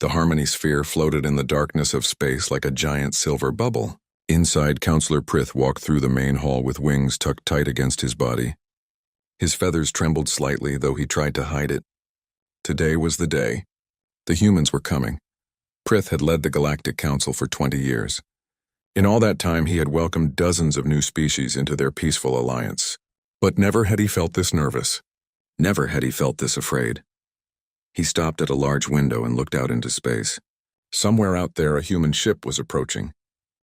The Harmony sphere floated in the darkness of space like a giant silver bubble. Inside, Counselor Prith walked through the main hall with wings tucked tight against his body. His feathers trembled slightly, though he tried to hide it. Today was the day. The humans were coming. Prith had led the Galactic Council for 20 years. In all that time, he had welcomed dozens of new species into their peaceful alliance. But never had he felt this nervous. Never had he felt this afraid. He stopped at a large window and looked out into space. Somewhere out there, a human ship was approaching.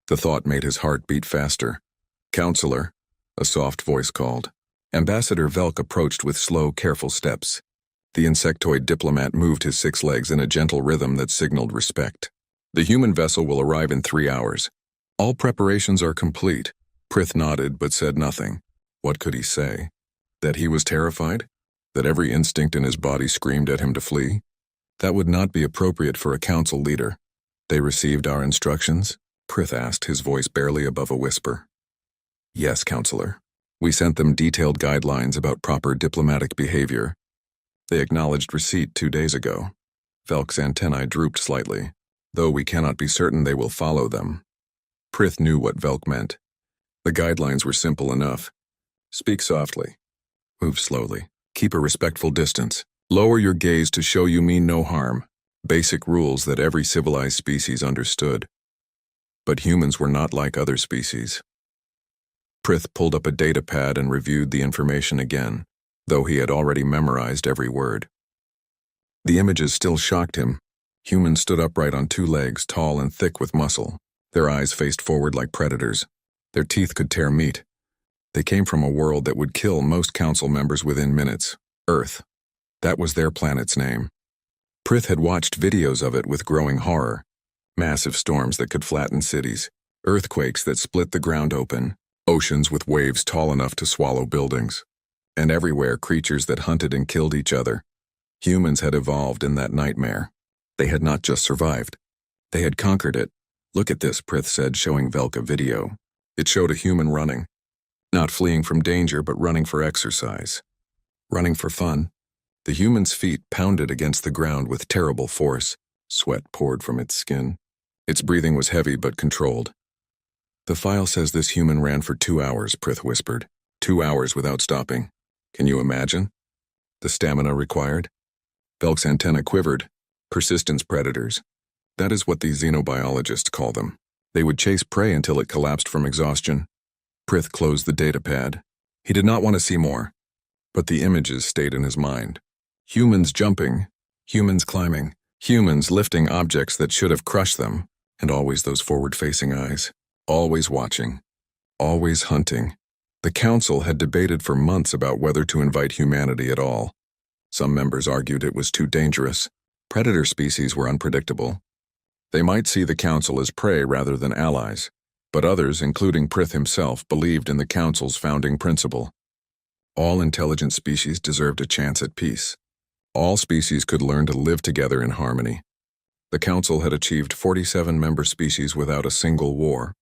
The thought made his heart beat faster. "Counselor," a soft voice called. Ambassador Velk approached with slow, careful steps. The insectoid diplomat moved his 6 legs in a gentle rhythm that signaled respect. "The human vessel will arrive in 3 hours. All preparations are complete." Prith nodded but said nothing. What could he say? That he was terrified? That every instinct in his body screamed at him to flee? That would not be appropriate for a council leader. "They received our instructions?" Prith asked, his voice barely above a whisper. "Yes, Counselor. We sent them detailed guidelines about proper diplomatic behavior. They acknowledged receipt 2 days ago." Velk's antennae drooped slightly, though we cannot be certain they will follow them. Prith knew what Velk meant. The guidelines were simple enough. Speak softly. Move slowly. Keep a respectful distance. Lower your gaze to show you mean no harm. Basic rules that every civilized species understood. But humans were not like other species. Prith pulled up a data pad and reviewed the information again, though he had already memorized every word. The images still shocked him. Humans stood upright on 2 legs, tall and thick with muscle. Their eyes faced forward like predators. Their teeth could tear meat. They came from a world that would kill most council members within minutes. Earth. That was their planet's name. Prith had watched videos of it with growing horror. Massive storms that could flatten cities. Earthquakes that split the ground open. Oceans with waves tall enough to swallow buildings. And everywhere creatures that hunted and killed each other. Humans had evolved in that nightmare. They had not just survived. They had conquered it. "Look at this," Prith said, showing Velk a video. It showed a human running. Not fleeing from danger, but running for exercise. Running for fun. The human's feet pounded against the ground with terrible force. Sweat poured from its skin. Its breathing was heavy but controlled. "The file says this human ran for 2 hours," Prith whispered. 2 hours without stopping. Can you imagine? The stamina required? Velk's antenna quivered. Persistence predators. That is what the xenobiologists call them. They would chase prey until it collapsed from exhaustion. Prith closed the data pad. He did not want to see more. But the images stayed in his mind. Humans jumping, humans climbing, humans lifting objects that should have crushed them, and always those forward-facing eyes. Always watching. Always hunting. The council had debated for months about whether to invite humanity at all. Some members argued it was too dangerous. Predator species were unpredictable. They might see the council as prey rather than allies, but others, including Prith himself, believed in the council's founding principle. All intelligent species deserved a chance at peace. All species could learn to live together in harmony. The council had achieved 47 member species without a single war.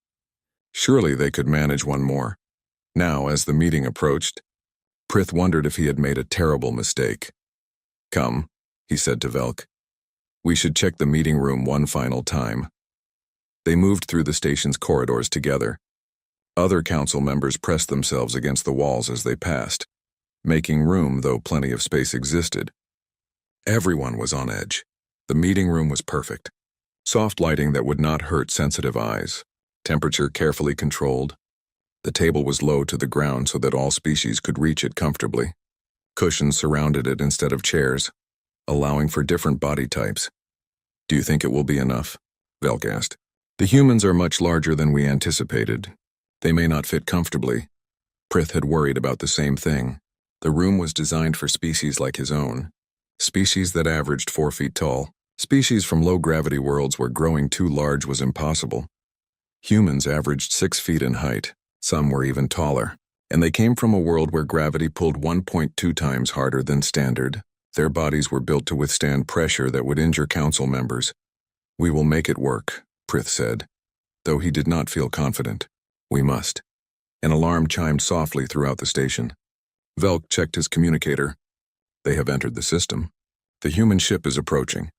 Surely they could manage one more. Now, as the meeting approached, Prith wondered if he had made a terrible mistake. "Come," he said to Velk. "We should check the meeting room one final time." They moved through the station's corridors together. Other council members pressed themselves against the walls as they passed, making room though plenty of space existed. Everyone was on edge. The meeting room was perfect. Soft lighting that would not hurt sensitive eyes. Temperature carefully controlled. The table was low to the ground so that all species could reach it comfortably. Cushions surrounded it instead of chairs, allowing for different body types. "Do you think it will be enough?" Velk asked. "The humans are much larger than we anticipated. They may not fit comfortably." Prith had worried about the same thing. The room was designed for species like his own. Species that averaged 4 feet tall. Species from low-gravity worlds where growing too large was impossible. Humans averaged 6 feet in height. Some were even taller. And they came from a world where gravity pulled 1.2 times harder than standard. Their bodies were built to withstand pressure that would injure council members. "We will make it work," Prith said, though he did not feel confident. "We must." An alarm chimed softly throughout the station. Velk checked his communicator. "They have entered the system. The human ship is approaching."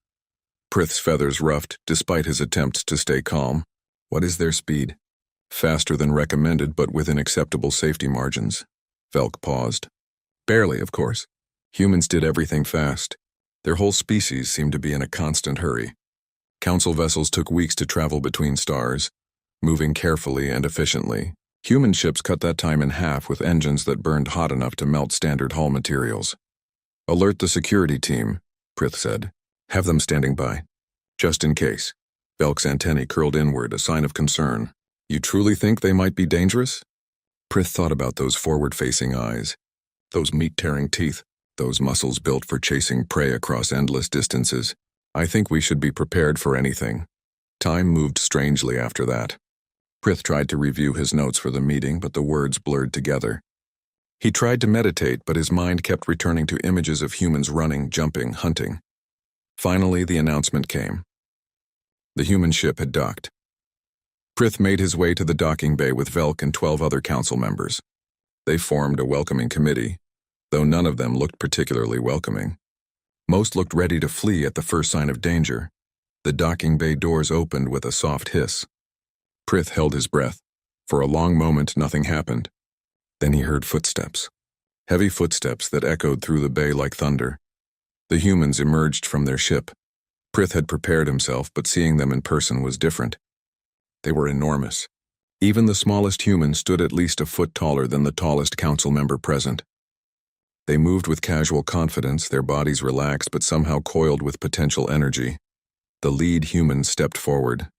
Prith's feathers ruffed despite his attempts to stay calm. What is their speed? Faster than recommended, but within acceptable safety margins. Velk paused. Barely, of course. Humans did everything fast. Their whole species seemed to be in a constant hurry. Council vessels took weeks to travel between stars, moving carefully and efficiently. Human ships cut that time in half with engines that burned hot enough to melt standard hull materials. Alert the security team, Prith said. Have them standing by. Just in case. Velk's antennae curled inward, a sign of concern. You truly think they might be dangerous? Prith thought about those forward-facing eyes, those meat-tearing teeth, those muscles built for chasing prey across endless distances. I think we should be prepared for anything. Time moved strangely after that. Prith tried to review his notes for the meeting, but the words blurred together. He tried to meditate, but his mind kept returning to images of humans running, jumping, hunting. Finally, the announcement came. The human ship had docked. Prith made his way to the docking bay with Velk and 12 other council members. They formed a welcoming committee, though none of them looked particularly welcoming. Most looked ready to flee at the first sign of danger. The docking bay doors opened with a soft hiss. Prith held his breath. For a long moment, nothing happened. Then he heard footsteps. Heavy footsteps that echoed through the bay like thunder. The humans emerged from their ship. Prith had prepared himself, but seeing them in person was different. They were enormous. Even the smallest human stood at least a foot taller than the tallest council member present. They moved with casual confidence, their bodies relaxed but somehow coiled with potential energy. The lead human stepped forward.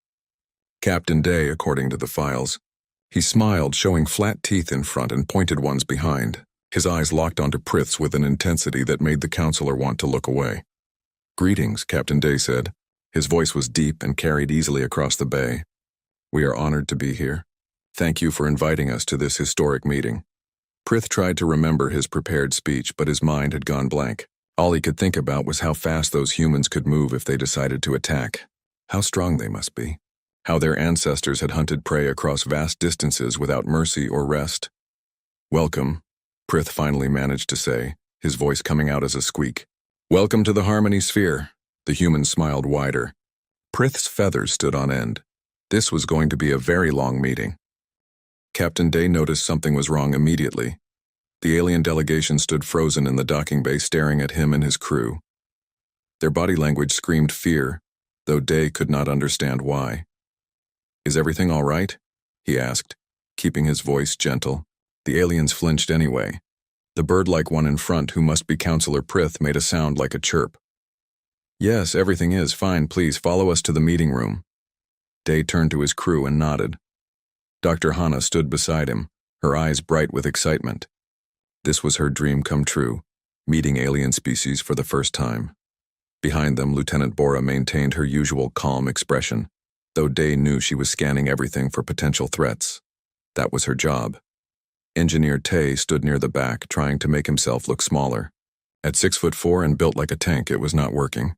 Captain Day, according to the files. He smiled, showing flat teeth in front and pointed ones behind. His eyes locked onto Prith's with an intensity that made the counselor want to look away. Greetings, Captain Day said. His voice was deep and carried easily across the bay. We are honored to be here. Thank you for inviting us to this historic meeting. Prith tried to remember his prepared speech, but his mind had gone blank. All he could think about was how fast those humans could move if they decided to attack. How strong they must be. How their ancestors had hunted prey across vast distances without mercy or rest. Welcome, Prith finally managed to say, his voice coming out as a squeak. Welcome to the Harmony Sphere. The human smiled wider. Prith's feathers stood on end. This was going to be a very long meeting. Captain Day noticed something was wrong immediately. The alien delegation stood frozen in the docking bay staring at him and his crew. Their body language screamed fear, though Day could not understand why. Is everything all right? He asked, keeping his voice gentle. The aliens flinched anyway. The bird-like one in front, who must be Counselor Prith, made a sound like a chirp. Yes, everything is fine. Please follow us to the meeting room. Day turned to his crew and nodded. Dr. Hana stood beside him, her eyes bright with excitement. This was her dream come true, meeting alien species for the first time. Behind them, Lieutenant Bora maintained her usual calm expression, though Day knew she was scanning everything for potential threats. That was her job. Engineer Tay stood near the back, trying to make himself look smaller. At 6'4" and built like a tank, it was not working.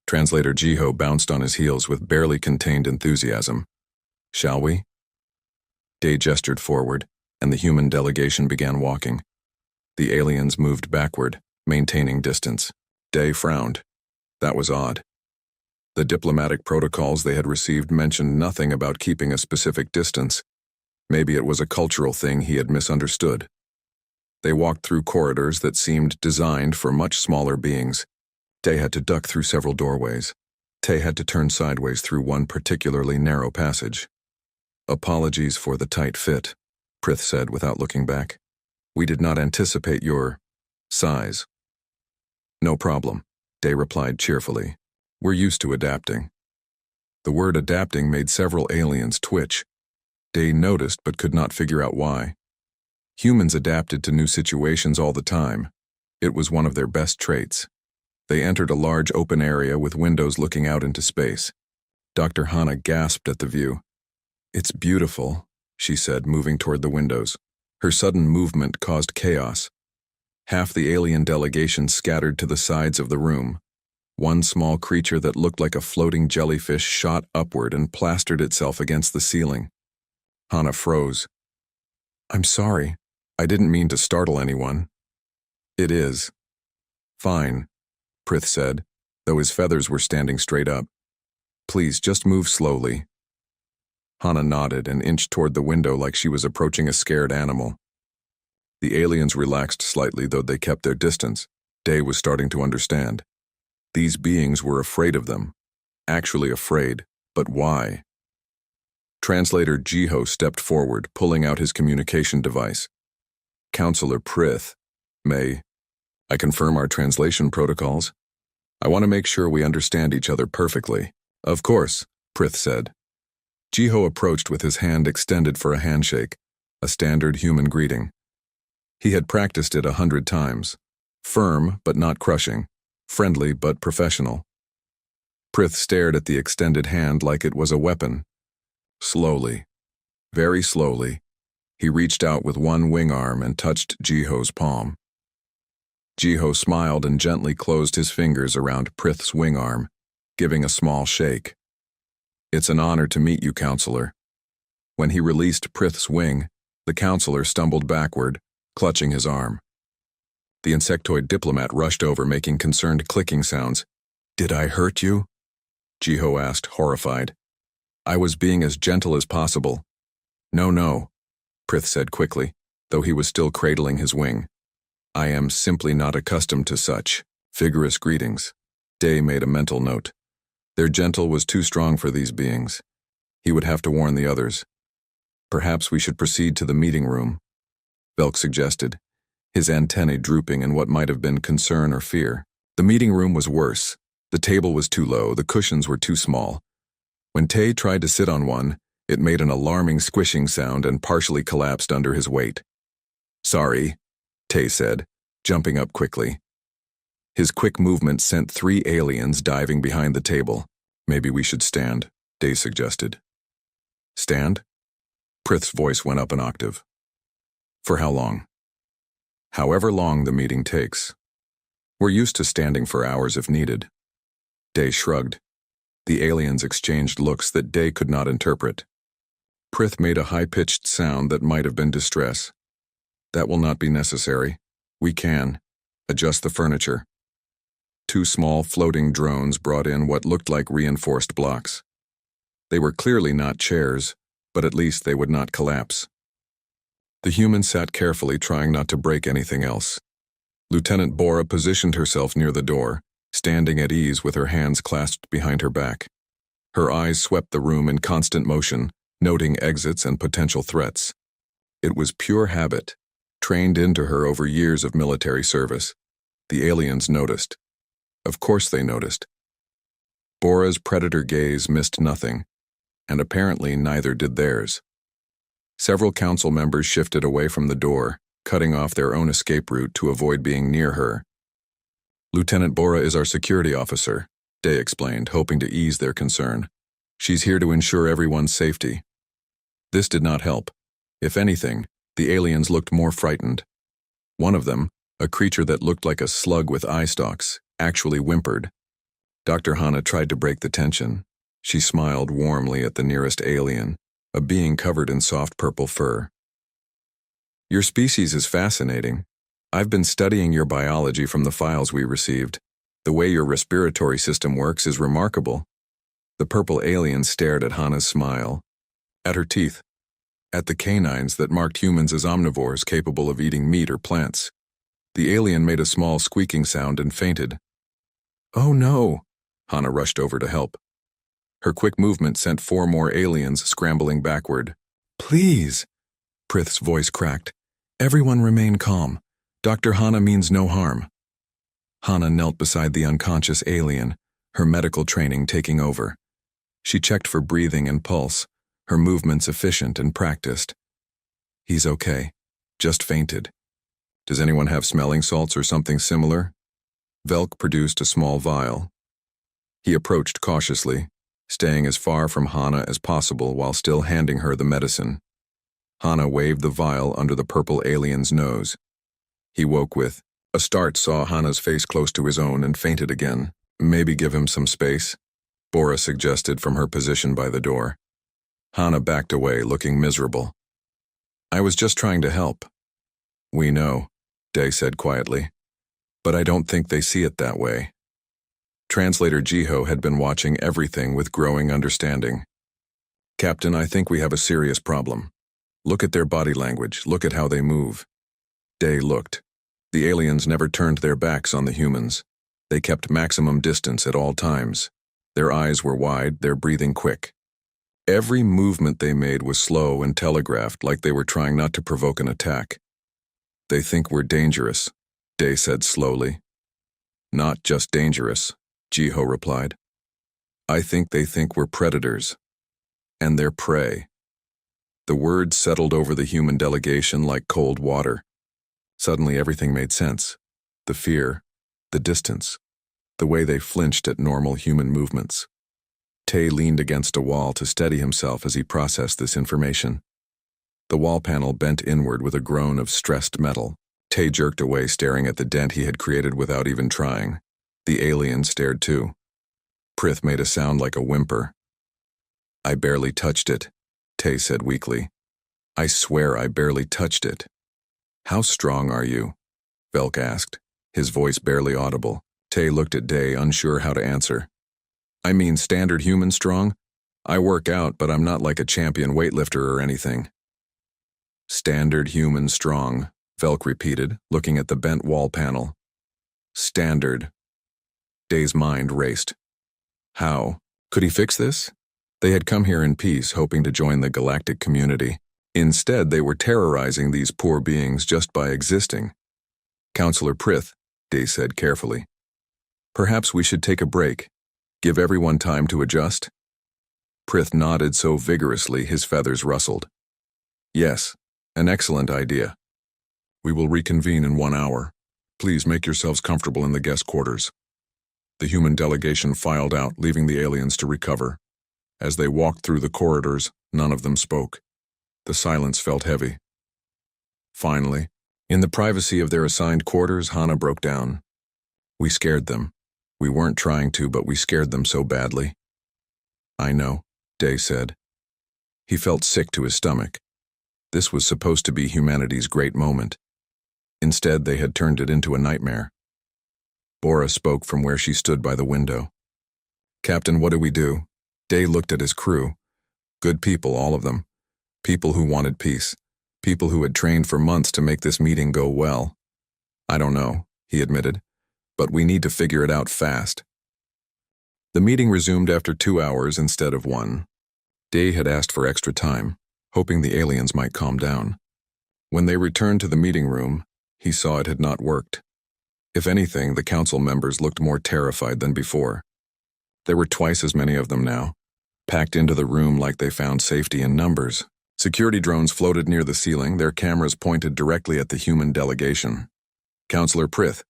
Translator Jiho bounced on his heels with barely contained enthusiasm. Shall we? Day gestured forward, and the human delegation began walking. The aliens moved backward, maintaining distance. Day frowned. That was odd. The diplomatic protocols they had received mentioned nothing about keeping a specific distance. Maybe it was a cultural thing he had misunderstood. They walked through corridors that seemed designed for much smaller beings. Day had to duck through several doorways. Tay had to turn sideways through one particularly narrow passage. Apologies for the tight fit, Prith said without looking back. We did not anticipate your size. No problem, Day replied cheerfully. We're used to adapting. The word adapting made several aliens twitch. Day noticed but could not figure out why. Humans adapted to new situations all the time. It was one of their best traits. They entered a large open area with windows looking out into space. Dr. Hana gasped at the view. It's beautiful, she said, moving toward the windows. Her sudden movement caused chaos. Half the alien delegation scattered to the sides of the room. One small creature that looked like a floating jellyfish shot upward and plastered itself against the ceiling. Hana froze. I'm sorry. I didn't mean to startle anyone. It is. Fine, Prith said, though his feathers were standing straight up. "Please, just move slowly." Hana nodded and inched toward the window like she was approaching a scared animal. The aliens relaxed slightly, though they kept their distance. Day was starting to understand. These beings were afraid of them. Actually afraid, but why? Translator Jiho stepped forward, pulling out his communication device. "Counselor Prith, may I confirm our translation protocols? I want to make sure we understand each other perfectly." "Of course," Prith said. Jiho approached with his hand extended for a handshake, a standard human greeting. He had practiced it 100 times. Firm but not crushing, friendly but professional. Prith stared at the extended hand like it was a weapon. Slowly, very slowly, he reached out with one wing arm and touched Jiho's palm. Jiho smiled and gently closed his fingers around Prith's wing arm, giving a small shake. "It's an honor to meet you, Counselor." When he released Prith's wing, the Counselor stumbled backward, clutching his arm. The insectoid diplomat rushed over, making concerned clicking sounds. "Did I hurt you?" Jiho asked, horrified. "I was being as gentle as possible." No, Prith said quickly, though he was still cradling his wing. "I am simply not accustomed to such vigorous greetings." Day made a mental note. Their gentle was too strong for these beings. He would have to warn the others. "Perhaps we should proceed to the meeting room," Velk suggested, his antennae drooping in what might have been concern or fear. The meeting room was worse. The table was too low, the cushions were too small. When Tay tried to sit on one, it made an alarming squishing sound and partially collapsed under his weight. "Sorry," Tay said, jumping up quickly. His quick movement sent 3 aliens diving behind the table. "Maybe we should stand," Day suggested. "Stand?" Prith's voice went up an octave. "For how long?" "However long the meeting takes. We're used to standing for hours if needed." Day shrugged. The aliens exchanged looks that Day could not interpret. Prith made a high-pitched sound that might have been distress. "That will not be necessary. We can adjust the furniture." 2 small floating drones brought in what looked like reinforced blocks. They were clearly not chairs, but at least they would not collapse. The human sat carefully, trying not to break anything else. Lieutenant Bora positioned herself near the door, standing at ease with her hands clasped behind her back. Her eyes swept the room in constant motion, noting exits and potential threats. It was pure habit, trained into her over years of military service. The aliens noticed. Of course they noticed. Bora's predator gaze missed nothing, and apparently neither did theirs. Several council members shifted away from the door, cutting off their own escape route to avoid being near her. "Lieutenant Bora is our security officer," Day explained, hoping to ease their concern. "She's here to ensure everyone's safety." This did not help. If anything, the aliens looked more frightened. One of them, a creature that looked like a slug with eye stalks, actually whimpered. Dr. Hana tried to break the tension. She smiled warmly at the nearest alien, a being covered in soft purple fur. "Your species is fascinating. I've been studying your biology from the files we received. The way your respiratory system works is remarkable." The purple alien stared at Hana's smile, at her teeth, at the canines that marked humans as omnivores capable of eating meat or plants. The alien made a small squeaking sound and fainted. "Oh no!" Hana rushed over to help. Her quick movement sent 4 more aliens scrambling backward. "Please!" Prith's voice cracked. "Everyone remain calm. Dr. Hana means no harm." Hana knelt beside the unconscious alien, her medical training taking over. She checked for breathing and pulse, her movements efficient and practiced. "He's okay. Just fainted. Does anyone have smelling salts or something similar?" Velk produced a small vial. He approached cautiously, staying as far from Hana as possible while still handing her the medicine. Hana waved the vial under the purple alien's nose. He woke with a start, saw Hana's face close to his own, and fainted again. "Maybe give him some space," Bora suggested from her position by the door. Hana backed away, looking miserable. "I was just trying to help." "We know," Day said quietly, "but I don't think they see it that way." Translator Jiho had been watching everything with growing understanding. "Captain, I think we have a serious problem. Look at their body language, look at how they move." Day looked. The aliens never turned their backs on the humans. They kept maximum distance at all times. Their eyes were wide, their breathing quick. Every movement they made was slow and telegraphed, like they were trying not to provoke an attack. "They think we're dangerous," Day said slowly. "Not just dangerous," Jiho replied. "I think they think we're predators. And they're prey." The words settled over the human delegation like cold water. Suddenly everything made sense. The fear, the distance, the way they flinched at normal human movements. Tay leaned against a wall to steady himself as he processed this information. The wall panel bent inward with a groan of stressed metal. Tay jerked away, staring at the dent he had created without even trying. The alien stared too. Prith made a sound like a whimper. "I barely touched it," Tay said weakly. "I swear I barely touched it." "How strong are you?" Velk asked, his voice barely audible. Tay looked at Day, unsure how to answer. "I mean standard human strong? I work out, but I'm not like a champion weightlifter or anything." "Standard human strong," Velk repeated, looking at the bent wall panel. "Standard." Day's mind raced. How? Could he fix this? They had come here in peace, hoping to join the galactic community. Instead, they were terrorizing these poor beings just by existing. "Counselor Prith," Day said carefully. "Perhaps we should take a break. Give everyone time to adjust?" Prith nodded so vigorously his feathers rustled. "Yes, an excellent idea. We will reconvene in 1 hour. Please make yourselves comfortable in the guest quarters." The human delegation filed out, leaving the aliens to recover. As they walked through the corridors, none of them spoke. The silence felt heavy. Finally, in the privacy of their assigned quarters, Hana broke down. "We scared them. We weren't trying to, but we scared them so badly." "I know," Day said. He felt sick to his stomach. This was supposed to be humanity's great moment. Instead, they had turned it into a nightmare. Bora spoke from where she stood by the window. "Captain, what do we do?" Day looked at his crew. Good people, all of them. People who wanted peace. People who had trained for months to make this meeting go well. "I don't know," he admitted, "but we need to figure it out fast." The meeting resumed after 2 hours instead of 1. Day had asked for extra time, hoping the aliens might calm down. When they returned to the meeting room, he saw it had not worked. If anything, the council members looked more terrified than before. There were twice as many of them now, packed into the room like they found safety in numbers. Security drones floated near the ceiling, their cameras pointed directly at the human delegation. "Counselor Prith,"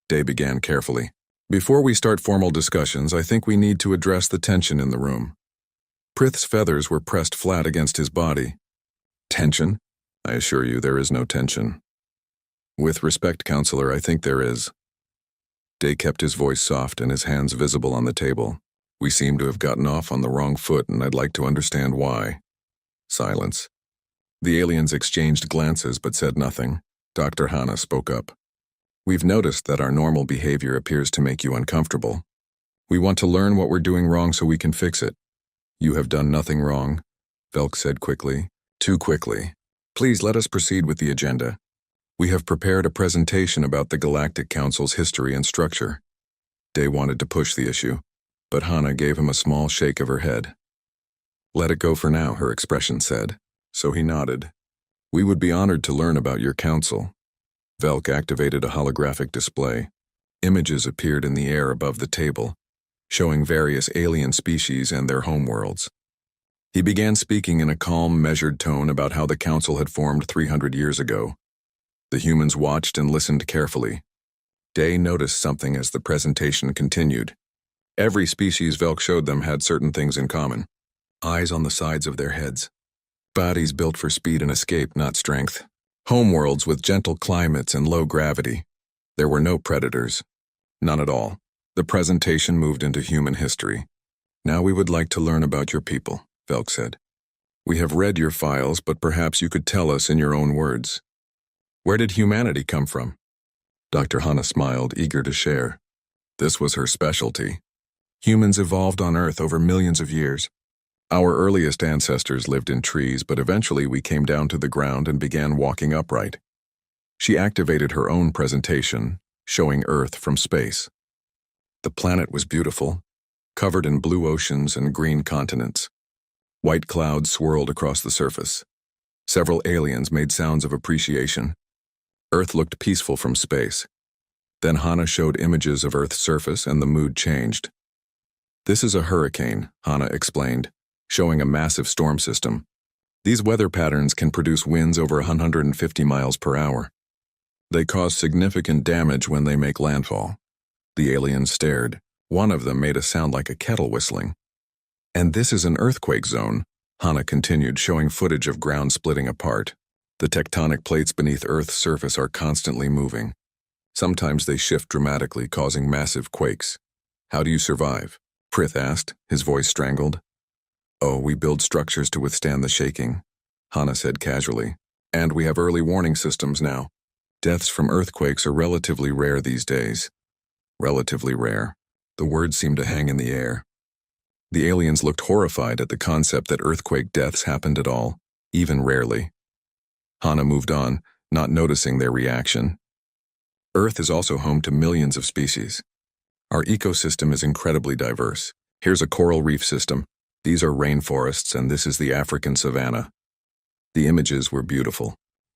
Day began carefully. "Before we start formal discussions, I think we need to address the tension in the room." Prith's feathers were pressed flat against his body. "Tension? I assure you there is no tension." "With respect, Counselor, I think there is." Day kept his voice soft and his hands visible on the table. "We seem to have gotten off on the wrong foot, and I'd like to understand why." Silence. The aliens exchanged glances but said nothing. Dr. Hana spoke up. "We've noticed that our normal behavior appears to make you uncomfortable. We want to learn what we're doing wrong so we can fix it." "You have done nothing wrong," Velk said quickly. "Too quickly. Please let us proceed with the agenda. We have prepared a presentation about the Galactic Council's history and structure." Day wanted to push the issue, but Hana gave him a small shake of her head. "Let it go for now," her expression said, so he nodded. "We would be honored to learn about your council." Velk activated a holographic display. Images appeared in the air above the table, showing various alien species and their homeworlds. He began speaking in a calm, measured tone about how the council had formed 300 years ago. The humans watched and listened carefully. Day noticed something as the presentation continued. Every species Velk showed them had certain things in common. Eyes on the sides of their heads. Bodies built for speed and escape, not strength. Homeworlds with gentle climates and low gravity. There were no predators. None at all. The presentation moved into human history. "Now we would like to learn about your people," Velk said. "We have read your files, but perhaps you could tell us in your own words. Where did humanity come from?" Dr. Hana smiled, eager to share. This was her specialty, Humans evolved on Earth over millions of years. Our earliest ancestors lived in trees, but eventually we came down to the ground and began walking upright. She activated her own presentation, showing Earth from space. The planet was beautiful, covered in blue oceans and green continents. White clouds swirled across the surface. Several aliens made sounds of appreciation. Earth looked peaceful from space. Then Hannah showed images of Earth's surface and the mood changed. This is a hurricane, Hannah explained, showing a massive storm system. These weather patterns can produce winds over 150 miles per hour. They cause significant damage when they make landfall. The aliens stared. One of them made a sound like a kettle whistling. And this is an earthquake zone, Hannah continued, showing footage of ground splitting apart. The tectonic plates beneath Earth's surface are constantly moving. Sometimes they shift dramatically, causing massive quakes. How do you survive? Prith asked, his voice strangled. Oh, we build structures to withstand the shaking, Hannah said casually. And we have early warning systems now. Deaths from earthquakes are relatively rare these days. Relatively rare. The words seemed to hang in the air. The aliens looked horrified at the concept that earthquake deaths happened at all, even rarely. Hannah moved on, not noticing their reaction. Earth is also home to millions of species. Our ecosystem is incredibly diverse. Here's a coral reef system. These are rainforests, and this is the African savanna. The images were beautiful.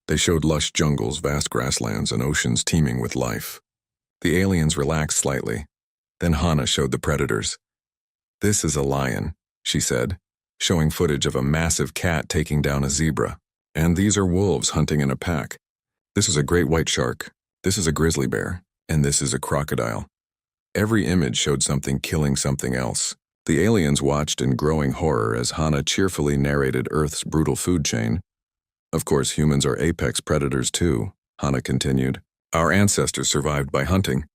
They showed lush jungles, vast grasslands, and oceans teeming with life. The aliens relaxed slightly. Then Hannah showed the predators. This is a lion, she said, showing footage of a massive cat taking down a zebra. And these are wolves hunting in a pack. This is a great white shark. This is a grizzly bear. And this is a crocodile. Every image showed something killing something else. The aliens watched in growing horror as Hannah cheerfully narrated Earth's brutal food chain. Of course, humans are apex predators too, Hannah continued. Our ancestors survived by hunting.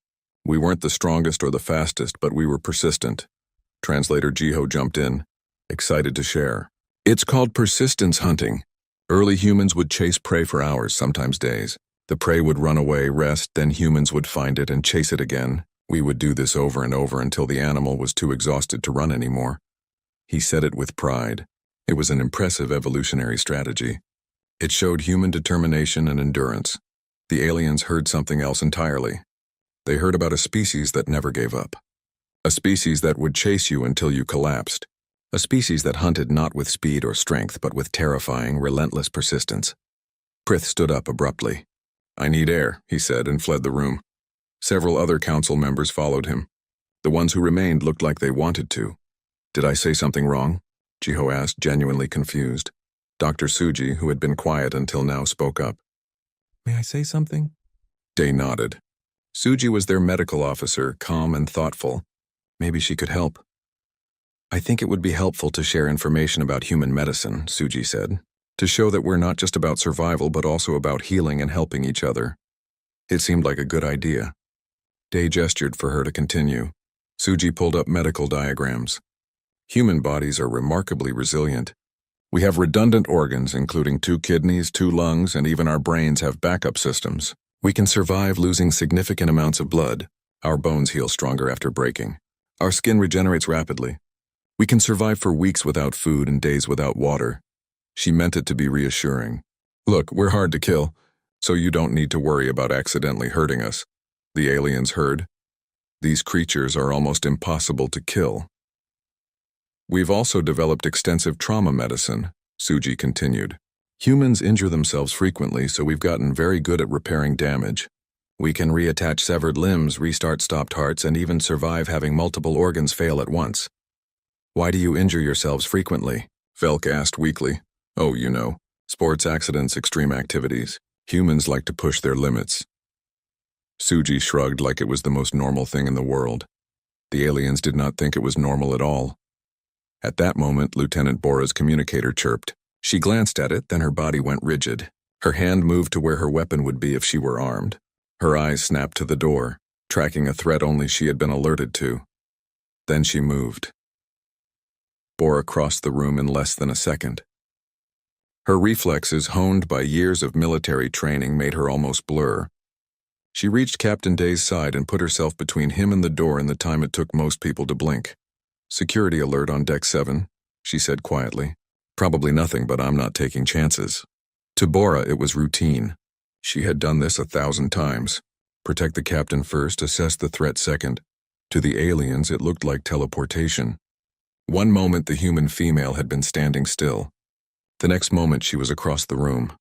We weren't the strongest or the fastest, but we were persistent. Translator Jiho jumped in, excited to share. It's called persistence hunting. Early humans would chase prey for hours, sometimes days. The prey would run away, rest, then humans would find it and chase it again. We would do this over and over until the animal was too exhausted to run anymore. He said it with pride. It was an impressive evolutionary strategy. It showed human determination and endurance. The aliens heard something else entirely. They heard about a species that never gave up. A species that would chase you until you collapsed. A species that hunted not with speed or strength, but with terrifying, relentless persistence. Prith stood up abruptly. I need air, he said, and fled the room. Several other council members followed him. The ones who remained looked like they wanted to. Did I say something wrong? Jiho asked, genuinely confused. Dr. Suji, who had been quiet until now, spoke up. May I say something? Day nodded. Suji was their medical officer, calm and thoughtful. Maybe she could help. I think it would be helpful to share information about human medicine, Suji said, to show that we're not just about survival but also about healing and helping each other. It seemed like a good idea. Day gestured for her to continue. Suji pulled up medical diagrams. Human bodies are remarkably resilient. We have redundant organs, including 2 kidneys, 2 lungs, and even our brains have backup systems. We can survive losing significant amounts of blood. Our bones heal stronger after breaking. Our skin regenerates rapidly. We can survive for weeks without food and days without water. She meant it to be reassuring. Look, we're hard to kill, so you don't need to worry about accidentally hurting us. The aliens heard. These creatures are almost impossible to kill. We've also developed extensive trauma medicine, Suji continued. Humans injure themselves frequently, so we've gotten very good at repairing damage. We can reattach severed limbs, restart stopped hearts, and even survive having multiple organs fail at once. Why do you injure yourselves frequently? Velk asked weakly. Oh, you know, sports accidents, extreme activities. Humans like to push their limits. Suji shrugged like it was the most normal thing in the world. The aliens did not think it was normal at all. At that moment, Lieutenant Bora's communicator chirped. She glanced at it, then her body went rigid. Her hand moved to where her weapon would be if she were armed. Her eyes snapped to the door, tracking a threat only she had been alerted to. Then she moved. Bora crossed the room in less than a second. Her reflexes, honed by years of military training, made her almost blur. She reached Captain Day's side and put herself between him and the door in the time it took most people to blink. Security alert on Deck 7, she said quietly. Probably nothing, but I'm not taking chances. To Bora, it was routine. She had done this 1,000 times. Protect the captain first, assess the threat second. To the aliens, it looked like teleportation. One moment, the human female had been standing still. The next moment, she was across the room,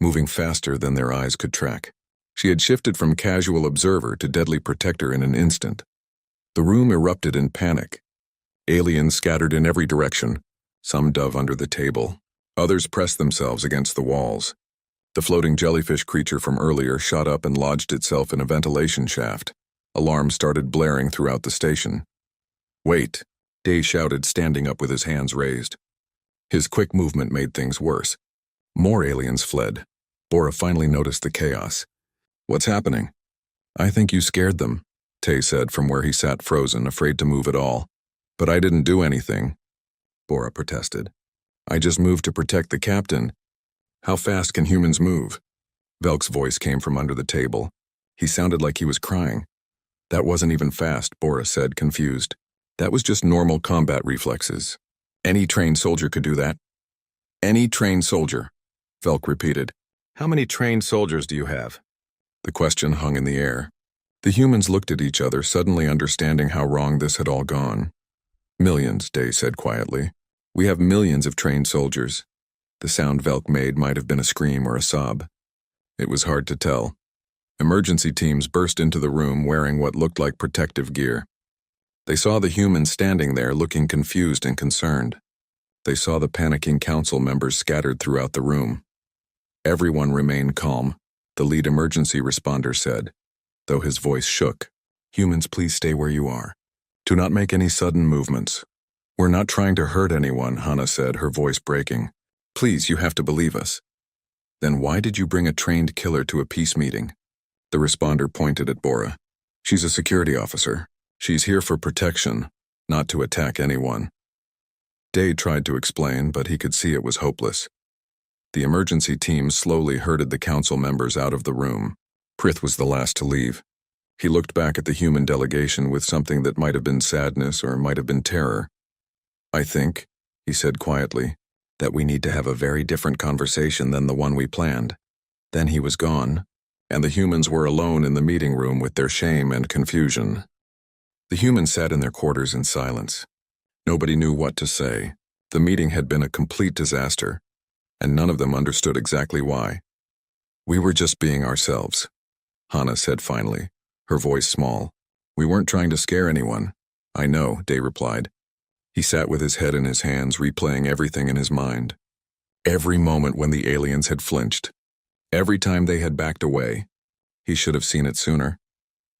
moving faster than their eyes could track. She had shifted from casual observer to deadly protector in an instant. The room erupted in panic. Aliens scattered in every direction. Some dove under the table. Others pressed themselves against the walls. The floating jellyfish creature from earlier shot up and lodged itself in a ventilation shaft. Alarms started blaring throughout the station. "Wait," Day shouted, standing up with his hands raised. His quick movement made things worse. More aliens fled. Bora finally noticed the chaos. "What's happening?" "I think you scared them," Tay said from where he sat frozen, afraid to move at all. "But I didn't do anything," Bora protested. "I just moved to protect the captain." "How fast can humans move?" Velk's voice came from under the table. He sounded like he was crying. "That wasn't even fast," Bora said, confused. "That was just normal combat reflexes. Any trained soldier could do that." "Any trained soldier," Velk repeated. "How many trained soldiers do you have?" The question hung in the air. The humans looked at each other, suddenly understanding how wrong this had all gone. "Millions," Day said quietly. "We have millions of trained soldiers." The sound Velk made might have been a scream or a sob. It was hard to tell. Emergency teams burst into the room wearing what looked like protective gear. They saw the humans standing there looking confused and concerned. They saw the panicking council members scattered throughout the room. Everyone remained calm, the lead emergency responder said, though his voice shook. "Humans, please stay where you are. Do not make any sudden movements." "We're not trying to hurt anyone," Hannah said, her voice breaking. "Please, you have to believe us." "Then why did you bring a trained killer to a peace meeting?" The responder pointed at Bora. "She's a security officer. She's here for protection, not to attack anyone." Day tried to explain, but he could see it was hopeless. The emergency team slowly herded the council members out of the room. Prith was the last to leave. He looked back at the human delegation with something that might have been sadness or might have been terror. "I think," he said quietly, "that we need to have a very different conversation than the one we planned." Then he was gone, and the humans were alone in the meeting room with their shame and confusion. The humans sat in their quarters in silence. Nobody knew what to say. The meeting had been a complete disaster, and none of them understood exactly why. "We were just being ourselves," Hannah said finally, her voice small. "We weren't trying to scare anyone." "I know," Day replied. He sat with his head in his hands, replaying everything in his mind. Every moment when the aliens had flinched. Every time they had backed away. He should have seen it sooner.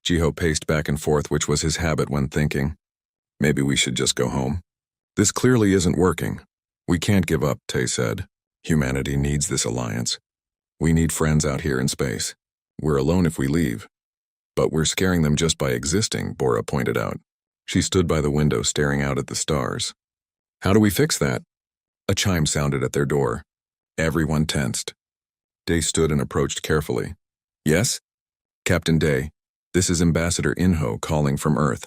Jiho paced back and forth, which was his habit when thinking. "Maybe we should just go home." "This clearly isn't working." "We can't give up," Tay said. "Humanity needs this alliance. We need friends out here in space. We're alone if we leave." "But we're scaring them just by existing," Bora pointed out. She stood by the window staring out at the stars. "How do we fix that?" A chime sounded at their door. Everyone tensed. Day stood and approached carefully. "Yes?" "Captain Day, this is Ambassador Inho calling from Earth.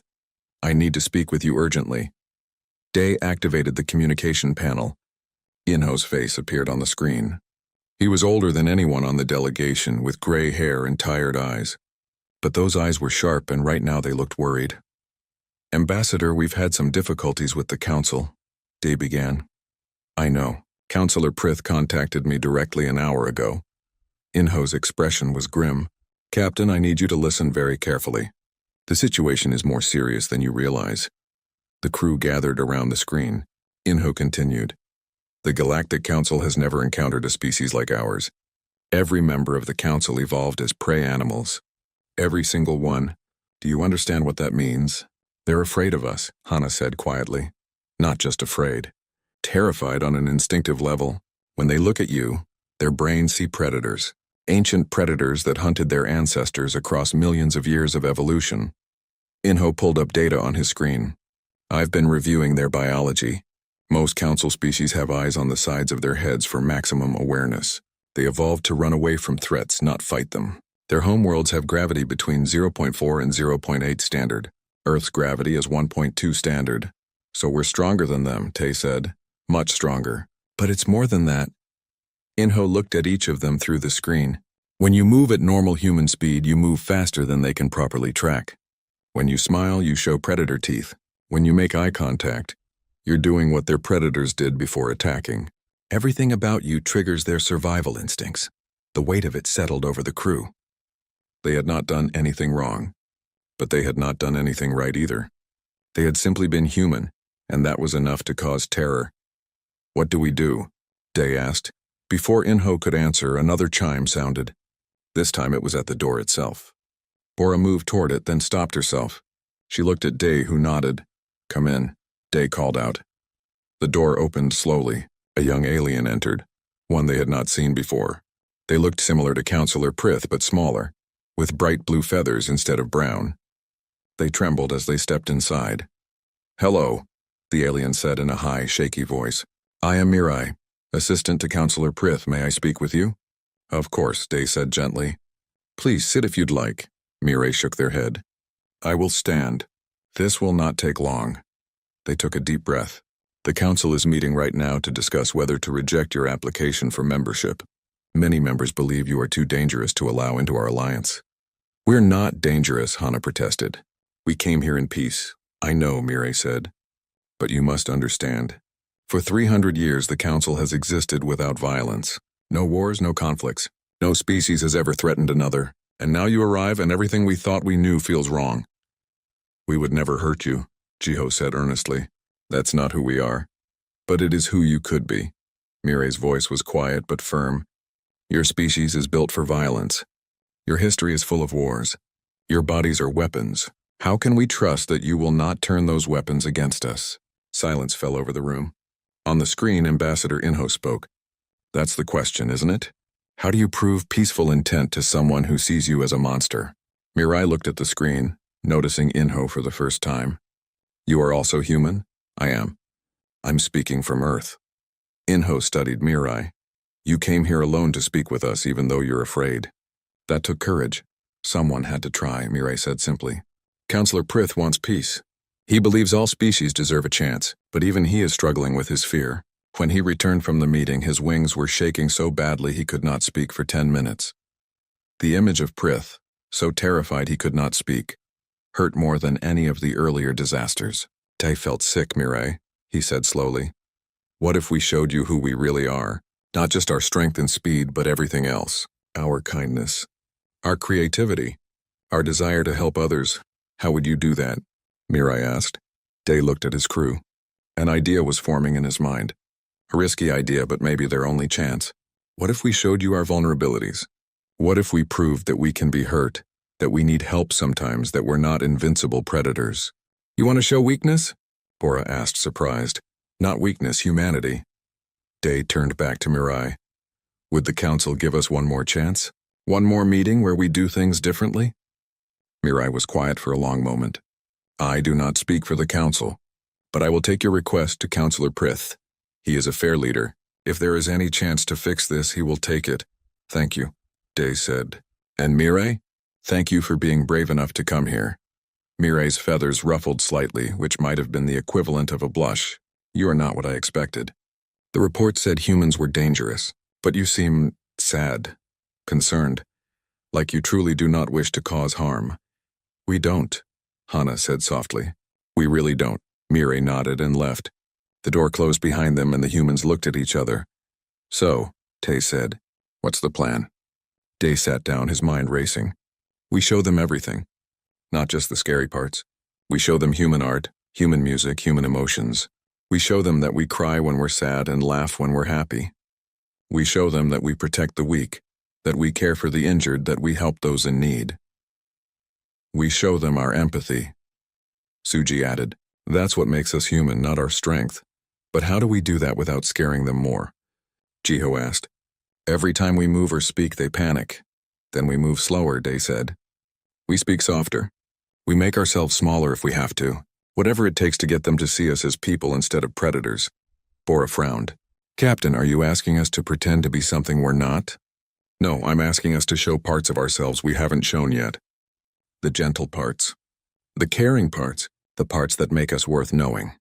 I need to speak with you urgently." Day activated the communication panel. Inho's face appeared on the screen. He was older than anyone on the delegation, with gray hair and tired eyes. But those eyes were sharp, and right now they looked worried. "Ambassador, we've had some difficulties with the council," Day began. "I know. Councillor Prith contacted me directly an hour ago." Inho's expression was grim. "Captain, I need you to listen very carefully. The situation is more serious than you realize." The crew gathered around the screen. Inho continued. "The Galactic Council has never encountered a species like ours. Every member of the council evolved as prey animals. Every single one. Do you understand what that means?" "They're afraid of us," Hannah said quietly. "Not just afraid. Terrified on an instinctive level. When they look at you, their brains see predators. Ancient predators that hunted their ancestors across millions of years of evolution." Inho pulled up data on his screen. "I've been reviewing their biology. Most council species have eyes on the sides of their heads for maximum awareness. They evolved to run away from threats, not fight them. Their homeworlds have gravity between 0.4 and 0.8 standard. Earth's gravity is 1.2 standard. So we're stronger than them, Tay said. Much stronger. But it's more than that. Inho looked at each of them through the screen. When you move at normal human speed, you move faster than they can properly track. When you smile, you show predator teeth. When you make eye contact, you're doing what their predators did before attacking. Everything about you triggers their survival instincts. The weight of it settled over the crew. They had not done anything wrong, but they had not done anything right either. They had simply been human, and that was enough to cause terror. What do we do? Day asked. Before Inho could answer, another chime sounded. This time it was at the door itself. Bora moved toward it, then stopped herself. She looked at Day, who nodded. Come in, Day called out. The door opened slowly. A young alien entered, one they had not seen before. They looked similar to Counselor Prith, but smaller, with bright blue feathers instead of brown. They trembled as they stepped inside. Hello, the alien said in a high, shaky voice. I am Mirai, assistant to Counselor Prith. May I speak with you? Of course, Day said gently. Please sit if you'd like. Mirai shook their head. I will stand. This will not take long. They took a deep breath. The council is meeting right now to discuss whether to reject your application for membership. Many members believe you are too dangerous to allow into our alliance. We're not dangerous, Hana protested. We came here in peace. I know, Mirai said. But you must understand. For 300 years, the council has existed without violence. No wars, no conflicts. No species has ever threatened another. And now you arrive and everything we thought we knew feels wrong. We would never hurt you, Jiho said earnestly. That's not who we are. But it is who you could be. Mirai's voice was quiet but firm. Your species is built for violence. Your history is full of wars. Your bodies are weapons. How can we trust that you will not turn those weapons against us? Silence fell over the room. On the screen, Ambassador Inho spoke. That's the question, isn't it? How do you prove peaceful intent to someone who sees you as a monster? Mirai looked at the screen, noticing Inho for the first time. You are also human? I am. I'm speaking from Earth. Inho studied Mirai. You came here alone to speak with us even though you're afraid. That took courage. Someone had to try, Mirai said simply. Counselor Prith wants peace. He believes all species deserve a chance, but even he is struggling with his fear. When he returned from the meeting, his wings were shaking so badly he could not speak for 10 minutes. The image of Prith, so terrified he could not speak, hurt more than any of the earlier disasters. Tay felt sick, Mirai, he said slowly. What if we showed you who we really are? Not just our strength and speed, but everything else. Our kindness. Our creativity. Our desire to help others. How would you do that? Mirai asked. Day looked at his crew. An idea was forming in his mind. A risky idea, but maybe their only chance. What if we showed you our vulnerabilities? What if we proved that we can be hurt, that we need help sometimes, that we're not invincible predators? You want to show weakness? Bora asked, surprised. Not weakness, humanity. Day turned back to Mirai. Would the council give us one more chance? One more meeting where we do things differently? Mirai was quiet for a long moment. I do not speak for the council, but I will take your request to Counselor Prith. He is a fair leader. If there is any chance to fix this, he will take it. Thank you, Day said. And Mirai? Thank you for being brave enough to come here. Mirai's feathers ruffled slightly, which might have been the equivalent of a blush. You are not what I expected. The report said humans were dangerous, but you seem sad, concerned, like you truly do not wish to cause harm. We don't, Hana said softly. We really don't. Mirai nodded and left. The door closed behind them and the humans looked at each other. So, Tay said, what's the plan? Day sat down, his mind racing. We show them everything, not just the scary parts. We show them human art, human music, human emotions. We show them that we cry when we're sad and laugh when we're happy. We show them that we protect the weak, that we care for the injured, that we help those in need. We show them our empathy. Suji added, that's what makes us human, not our strength. But how do we do that without scaring them more? Jiho asked. Every time we move or speak, they panic. Then we move slower, Day said. We speak softer. We make ourselves smaller if we have to. Whatever it takes to get them to see us as people instead of predators. Bora frowned. Captain, are you asking us to pretend to be something we're not? No, I'm asking us to show parts of ourselves we haven't shown yet. The gentle parts. The caring parts. The parts that make us worth knowing.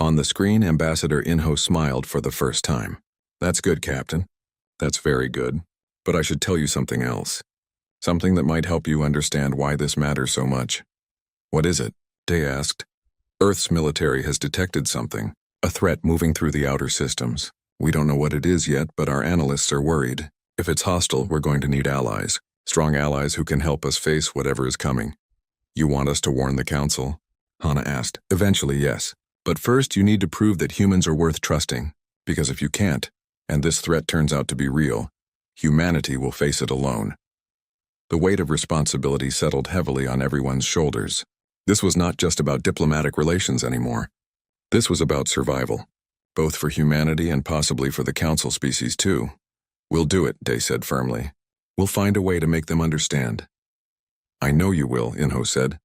On the screen, Ambassador Inho smiled for the first time. That's good, Captain. That's very good. But I should tell you something else. Something that might help you understand why this matters so much. What is it? Day asked. Earth's military has detected something, a threat moving through the outer systems. We don't know what it is yet, but our analysts are worried. If it's hostile, we're going to need allies. Strong allies who can help us face whatever is coming. You want us to warn the Council? Hana asked. Eventually, yes. But first, you need to prove that humans are worth trusting. Because if you can't, and this threat turns out to be real, humanity will face it alone. The weight of responsibility settled heavily on everyone's shoulders. This was not just about diplomatic relations anymore. This was about survival, both for humanity and possibly for the Council species too. We'll do it, Day said firmly. We'll find a way to make them understand. I know you will, Inho said.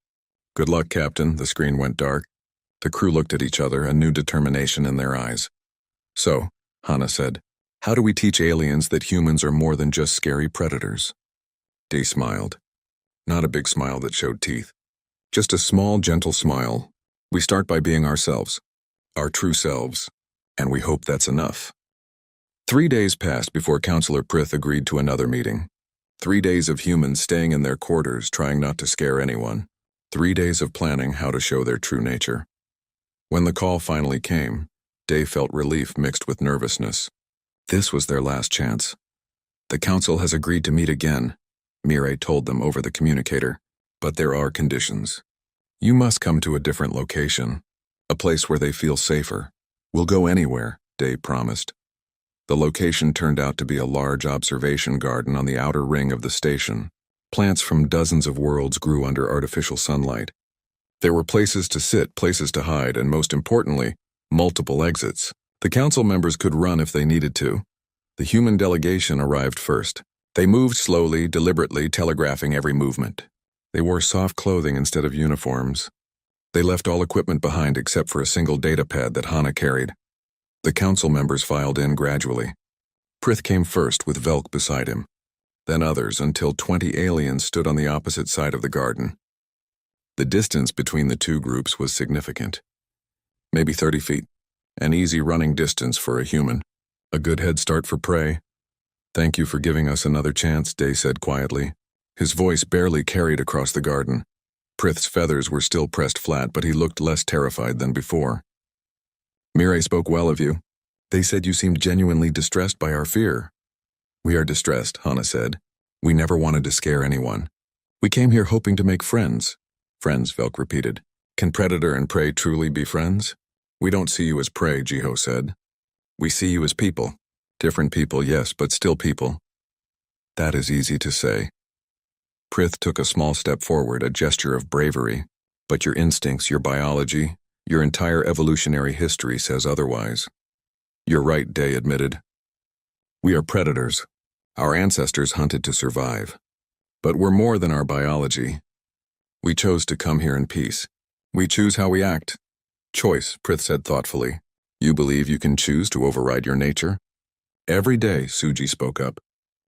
Good luck, Captain. The screen went dark. The crew looked at each other, a new determination in their eyes. So, Hana said, how do we teach aliens that humans are more than just scary predators? Day smiled. Not a big smile that showed teeth. Just a small, gentle smile. We start by being ourselves, our true selves, and we hope that's enough. 3 days passed before Councillor Prith agreed to another meeting. 3 days of humans staying in their quarters, trying not to scare anyone. 3 days of planning how to show their true nature. When the call finally came, Day felt relief mixed with nervousness. This was their last chance. The Council has agreed to meet again, Mireille told them over the communicator, but there are conditions. You must come to a different location, a place where they feel safer. We'll go anywhere, Day promised. The location turned out to be a large observation garden on the outer ring of the station. Plants from dozens of worlds grew under artificial sunlight. There were places to sit, places to hide, and most importantly, multiple exits. The Council members could run if they needed to. The human delegation arrived first. They moved slowly, deliberately, telegraphing every movement. They wore soft clothing instead of uniforms. They left all equipment behind except for a single data pad that Hana carried. The Council members filed in gradually. Prith came first with Velk beside him. Then others, until 20 aliens stood on the opposite side of the garden. The distance between the two groups was significant. Maybe 30 feet. An easy running distance for a human. A good head start for prey. Thank you for giving us another chance, Day said quietly. His voice barely carried across the garden. Prith's feathers were still pressed flat, but he looked less terrified than before. Mireille spoke well of you. They said you seemed genuinely distressed by our fear. We are distressed, Hana said. We never wanted to scare anyone. We came here hoping to make friends. Friends, Velk repeated. Can predator and prey truly be friends? We don't see you as prey, Jiho said. We see you as people. Different people, yes, but still people. That is easy to say. Prith took a small step forward, a gesture of bravery. But your instincts, your biology, your entire evolutionary history says otherwise. You're right, Day admitted. We are predators. Our ancestors hunted to survive. But we're more than our biology. We chose to come here in peace. We choose how we act. Choice, Prith said thoughtfully. You believe you can choose to override your nature? Every day, Suji spoke up.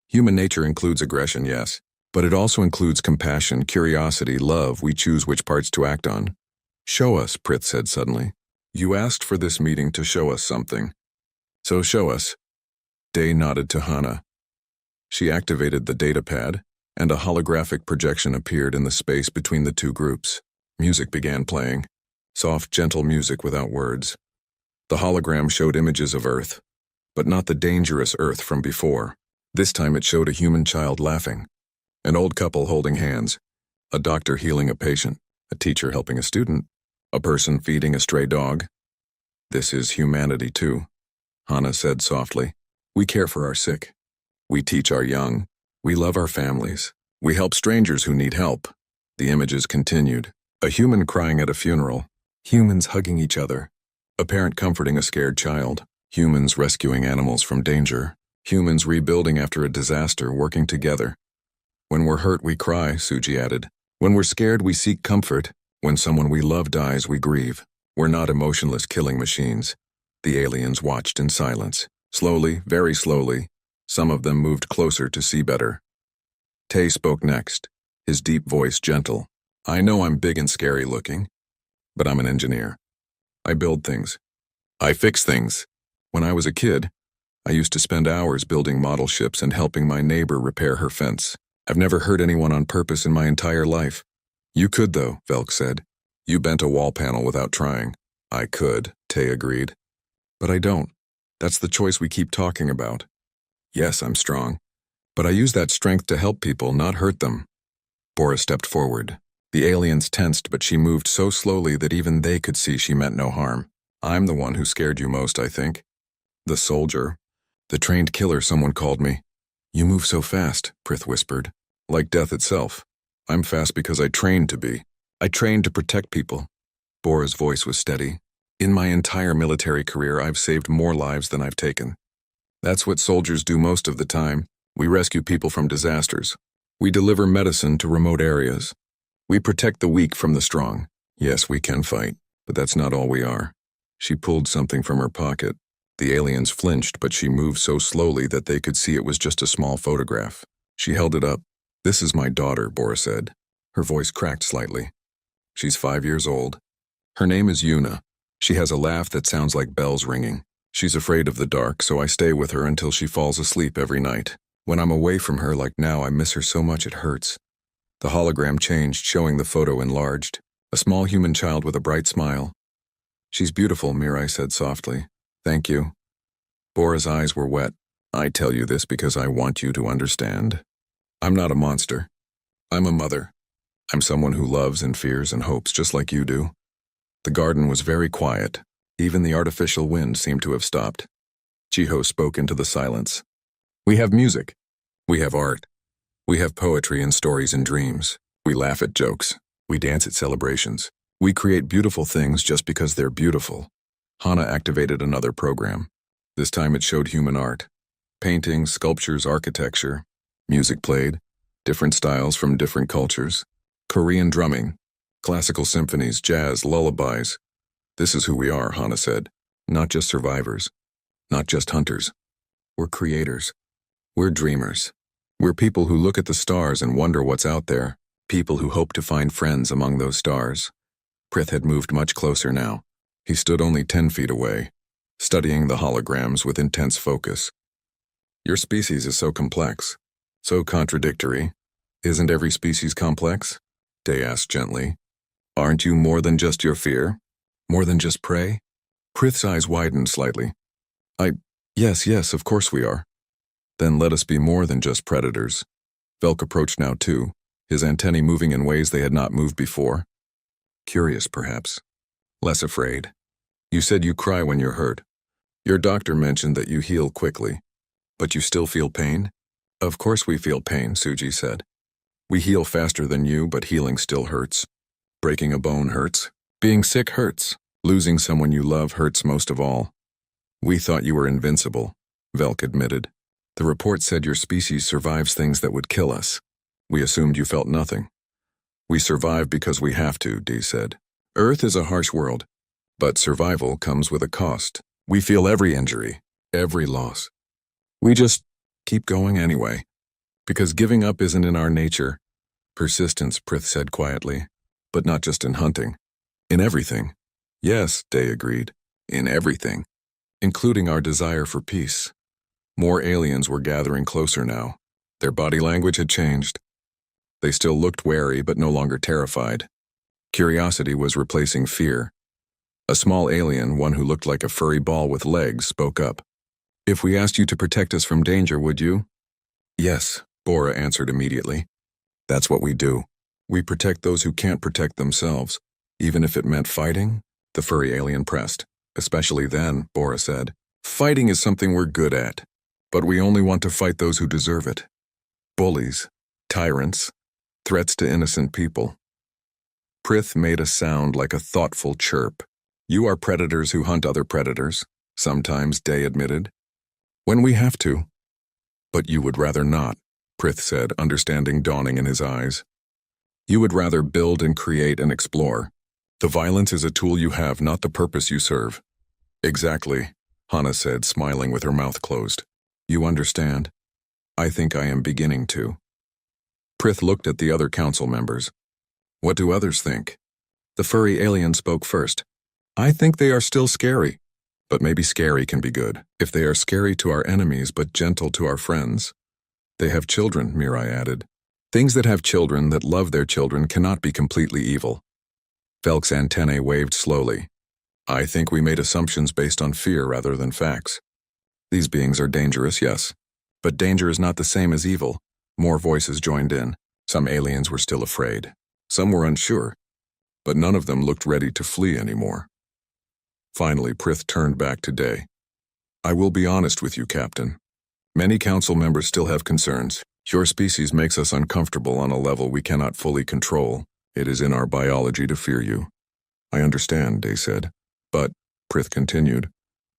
Human nature includes aggression, yes, but it also includes compassion, curiosity, love. We choose which parts to act on. Show us, Prith said suddenly. You asked for this meeting to show us something. So show us. Day nodded to Hana. She activated the data pad, and a holographic projection appeared in the space between the two groups. Music began playing. Soft, gentle music without words. The hologram showed images of Earth, but not the dangerous Earth from before. This time it showed a human child laughing, an old couple holding hands, a doctor healing a patient, a teacher helping a student, a person feeding a stray dog. This is humanity too, Hana said softly. We care for our sick. We teach our young. We love our families. We help strangers who need help. The images continued. A human crying at a funeral. Humans hugging each other. A parent comforting a scared child. Humans rescuing animals from danger. Humans rebuilding after a disaster, working together. When we're hurt, we cry, Suji added. When we're scared, we seek comfort. When someone we love dies, we grieve. We're not emotionless killing machines. The aliens watched in silence. Slowly, very slowly, some of them moved closer to see better. Tay spoke next, his deep voice gentle. I know I'm big and scary looking, but I'm an engineer. I build things. I fix things. When I was a kid, I used to spend hours building model ships and helping my neighbor repair her fence. I've never hurt anyone on purpose in my entire life. You could, though, Velk said. You bent a wall panel without trying. I could, Tay agreed. But I don't. That's the choice we keep talking about. Yes, I'm strong. But I use that strength to help people, not hurt them. Bora stepped forward. The aliens tensed, but she moved so slowly that even they could see she meant no harm. I'm the one who scared you most, I think. The soldier. The trained killer, someone called me. You move so fast, Prith whispered. Like death itself. I'm fast because I trained to be. I trained to protect people. Bora's voice was steady. In my entire military career, I've saved more lives than I've taken. That's what soldiers do most of the time. We rescue people from disasters. We deliver medicine to remote areas. We protect the weak from the strong. Yes, we can fight, but that's not all we are. She pulled something from her pocket. The aliens flinched, but she moved so slowly that they could see it was just a small photograph. She held it up. This is my daughter, Bora said. Her voice cracked slightly. She's 5 years old. Her name is Yuna. She has a laugh that sounds like bells ringing. She's afraid of the dark, so I stay with her until she falls asleep every night. When I'm away from her like now, I miss her so much it hurts. The hologram changed, showing the photo enlarged. A small human child with a bright smile. She's beautiful, Mirai said softly. Thank you. Bora's eyes were wet. I tell you this because I want you to understand. I'm not a monster. I'm a mother. I'm someone who loves and fears and hopes just like you do. The garden was very quiet. Even the artificial wind seemed to have stopped. Chiho spoke into the silence. We have music. We have art. We have poetry and stories and dreams. We laugh at jokes. We dance at celebrations. We create beautiful things just because they're beautiful. Hana activated another program. This time it showed human art. Paintings, sculptures, architecture. Music played. Different styles from different cultures. Korean drumming. Classical symphonies, jazz, lullabies. This is who we are, Hana said. Not just survivors. Not just hunters. We're creators. We're dreamers. We're people who look at the stars and wonder what's out there. People who hope to find friends among those stars. Prith had moved much closer now. He stood only 10 feet away, studying the holograms with intense focus. Your species is so complex, so contradictory. Isn't every species complex? Day asked gently. Aren't you more than just your fear? More than just prey? Prith's eyes widened slightly. Yes, of course we are. Then let us be more than just predators. Velk approached now too, his antennae moving in ways they had not moved before. Curious, perhaps. Less afraid. You said you cry when you're hurt. Your doctor mentioned that you heal quickly. But you still feel pain? Of course we feel pain, Suji said. We heal faster than you, but healing still hurts. Breaking a bone hurts. Being sick hurts. Losing someone you love hurts most of all. We thought you were invincible, Velk admitted. The report said your species survives things that would kill us. We assumed you felt nothing. We survive because we have to, Dee said. Earth is a harsh world, but survival comes with a cost. We feel every injury, every loss. We just keep going anyway, because giving up isn't in our nature. Persistence, Prith said quietly, but not just in hunting. In everything. Yes, Day agreed. In everything, including our desire for peace. More aliens were gathering closer now. Their body language had changed. They still looked wary, but no longer terrified. Curiosity was replacing fear. A small alien, one who looked like a furry ball with legs, spoke up. If we asked you to protect us from danger, would you? Yes, Bora answered immediately. That's what we do. We protect those who can't protect themselves. Even if it meant fighting, the furry alien pressed. Especially then, Bora said. Fighting is something we're good at. But we only want to fight those who deserve it. Bullies, tyrants, threats to innocent people. Prith made a sound like a thoughtful chirp. You are predators who hunt other predators, sometimes, Day admitted. When we have to. But you would rather not, Prith said, understanding dawning in his eyes. You would rather build and create and explore. The violence is a tool you have, not the purpose you serve. Exactly, Hana said, smiling with her mouth closed. You understand? I think I am beginning to. Prith looked at the other council members. What do others think? The furry alien spoke first. I think they are still scary. But maybe scary can be good. If they are scary to our enemies but gentle to our friends. They have children, Mirai added. Things that have children that love their children cannot be completely evil. Velk's antennae waved slowly. I think we made assumptions based on fear rather than facts. These beings are dangerous, yes. But danger is not the same as evil. More voices joined in. Some aliens were still afraid. Some were unsure. But none of them looked ready to flee anymore. Finally, Prith turned back to Day. I will be honest with you, Captain. Many council members still have concerns. Your species makes us uncomfortable on a level we cannot fully control. It is in our biology to fear you. I understand, Day said. But, Prith continued,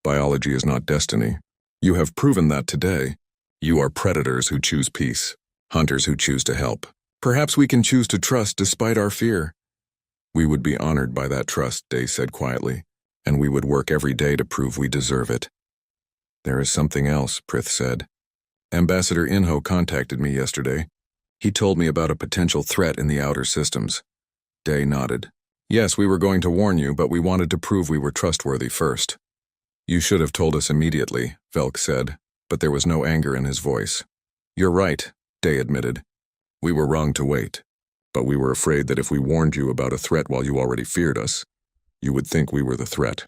biology is not destiny. You have proven that today. You are predators who choose peace, hunters who choose to help. Perhaps we can choose to trust despite our fear. We would be honored by that trust, Day said quietly, and we would work every day to prove we deserve it. There is something else, Prith said. Ambassador Inho contacted me yesterday. He told me about a potential threat in the outer systems. Day nodded. Yes, we were going to warn you, but we wanted to prove we were trustworthy first. You should have told us immediately, Velk said, but there was no anger in his voice. You're right, Day admitted. We were wrong to wait, but we were afraid that if we warned you about a threat while you already feared us, you would think we were the threat.